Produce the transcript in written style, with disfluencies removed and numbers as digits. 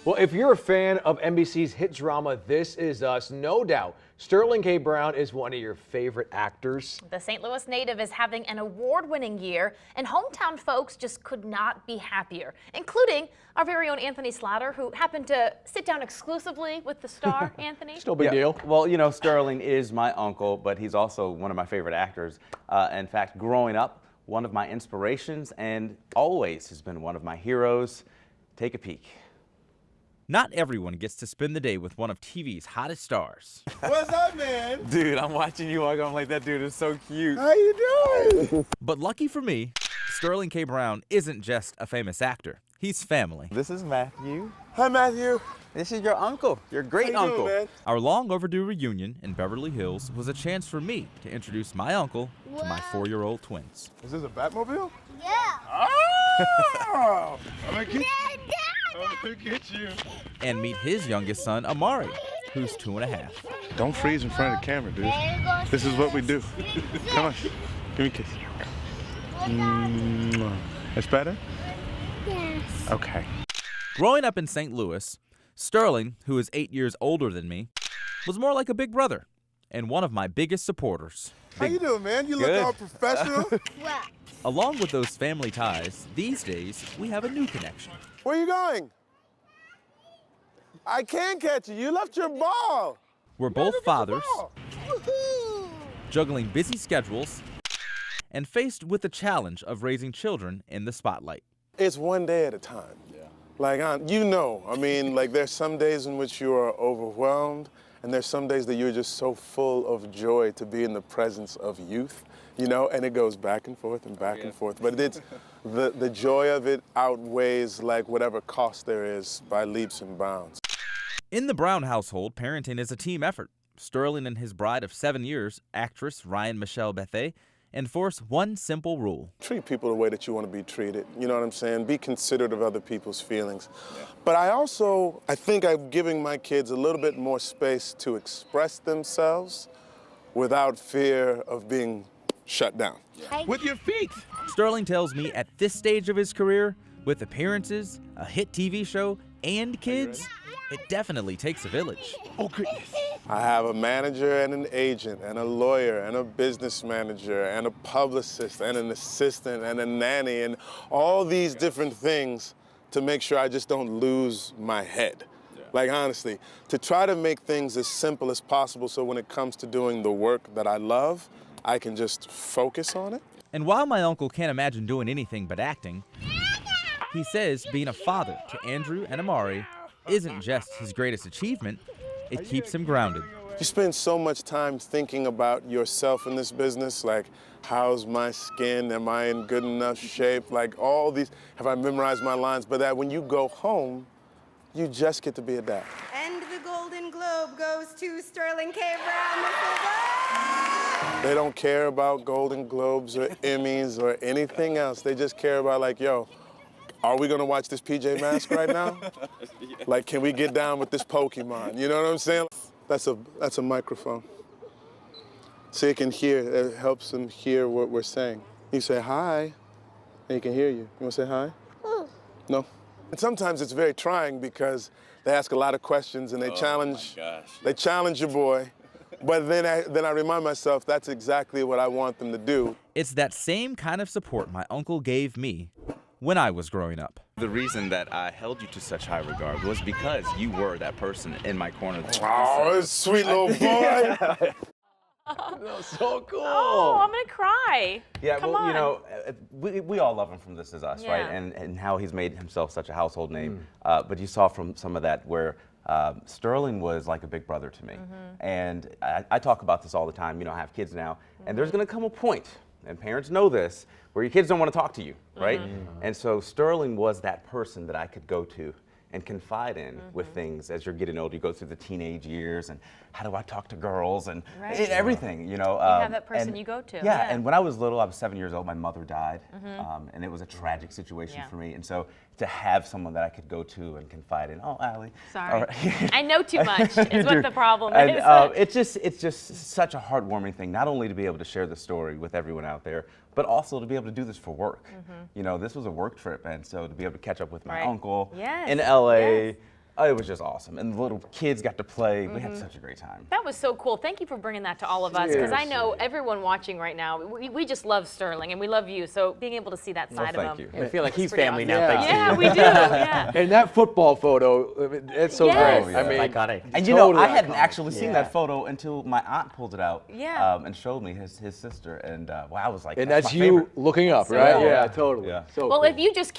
Well, if you're a fan of NBC's hit drama This Is Us, no doubt Sterling K. Brown is one of your favorite actors. The St. Louis native is having an award-winning year, and hometown folks just could not be happier, including our very own Anthony Slaughter, who happened to sit down exclusively with the star. Anthony? Still big deal. Well, you know, Sterling is my uncle, but he's also one of my favorite actors. In fact, growing up, one of my inspirations and always has been one of my heroes. Take a peek. Not everyone gets to spend the day with one of TV's hottest stars. What's up, man? Dude, I'm watching you walk. I'm like, that dude is so cute. How you doing? But lucky for me, Sterling K. Brown isn't just a famous actor. He's family. This is Matthew. Hi, Matthew. This is your uncle, your great How you uncle. doing, man? Our long overdue reunion in Beverly Hills was a chance for me to introduce my uncle to my 4-year-old twins. Is this a Batmobile? Yeah. Oh! I'm gonna get you. And meet his youngest son, Amari, who's 2.5. Don't freeze in front of the camera, dude. This is what we do. Come on. Give me a kiss. Mwah. It's better? Yes. Okay. Growing up in St. Louis, Sterling, who is 8 years older than me, was more like a big brother and one of my biggest supporters. How you doing, man? You look Good. all professional. What? Along with those family ties, these days we have a new connection. Where you going? I can't catch you. You left your ball. We're both fathers, Woohoo! juggling busy schedules, and faced with the challenge of raising children in the spotlight. It's one day at a time. Like, you know, I mean, like there's some days in which you are overwhelmed, and there's some days that you're just so full of joy to be in the presence of youth, you know, and it goes back and forth and back and forth. But it's the joy of it outweighs like whatever cost there is by leaps and bounds. In the Brown household, parenting is a team effort. Sterling and his bride of 7 years, actress Ryan Michelle Bethay, enforce one simple rule. Treat people the way that you want to be treated, you know what I'm saying? Be considerate of other people's feelings. But I think I'm giving my kids a little bit more space to express themselves without fear of being shut down. With your feet. Sterling tells me at this stage of his career, with appearances, a hit TV show, and kids, it definitely takes a village. Oh, goodness. I have a manager and an agent and a lawyer and a business manager and a publicist and an assistant and a nanny and all these different things to make sure I just don't lose my head. Like, honestly, to try to make things as simple as possible so when it comes to doing the work that I love, I can just focus on it. And while my uncle can't imagine doing anything but acting, he says being a father to Andrew and Amari isn't just his greatest achievement, it keeps him grounded. You spend so much time thinking about yourself in this business, like how's my skin, am I in good enough shape, like all these, have I memorized my lines, but that when you go home, you just get to be a dad. And the Golden Globe goes to Sterling K. Brown. They don't care about Golden Globes or Emmys or anything else. They just care about like, yo, are we gonna watch this PJ Masks right now? Like, can we get down with this Pokemon? You know what I'm saying? That's a microphone. So you can hear, it helps them hear what we're saying. You say hi, and he can hear you. You wanna say hi? No? And sometimes it's very trying because they ask a lot of questions and they challenge your boy. But then I remind myself that's exactly what I want them to do. It's that same kind of support my uncle gave me when I was growing up. The reason that I held you to such high regard was because you were that person in my corner. Oh, sweet little boy. That's so cool. Oh, I'm gonna cry. Yeah, Come well, on. you know, we all love him from This Is Us, Yeah. right? And how he's made himself such a household name. But you saw from some of that where Sterling was like a big brother to me. And I talk about this all the time. You know, I have kids now. And there's going to come a point, and parents know this, where your kids don't want to talk to you, right? And so Sterling was that person that I could go to and confide in with things as you're getting older. You go through the teenage years and how do I talk to girls and everything, you know. You have that person you go to. Yeah, and when I was little, I was 7 years old, my mother died, and it was a tragic situation for me. And so to have someone that I could go to and confide in, oh, Allie. Sorry. Right. I know too much is what the problem And, is. it's just such a heartwarming thing, not only to be able to share the story with everyone out there, but also to be able to do this for work. You know, this was a work trip, and so to be able to catch up with my uncle in LA, It was just awesome, and the little kids got to play. We had such a great time. That was so cool. Thank you for bringing that to all of us, because I know everyone watching right now, we just love Sterling, and we love you. So being able to see that side thank of him. you. I feel like he's pretty family awesome. now, Yeah. thanks to you. Yeah, we do. Yeah. And that football photo, I mean, it's so Yes. great. Oh, I yeah. mean, Iconic. And you know, Totally I hadn't iconic. actually seen Yeah. that photo until my aunt pulled it out Yeah. and showed me his sister, and wow, I was like, and that's that's my you favorite. looking up, So right? cool. Yeah, totally. Yeah. So Well, cool. if you just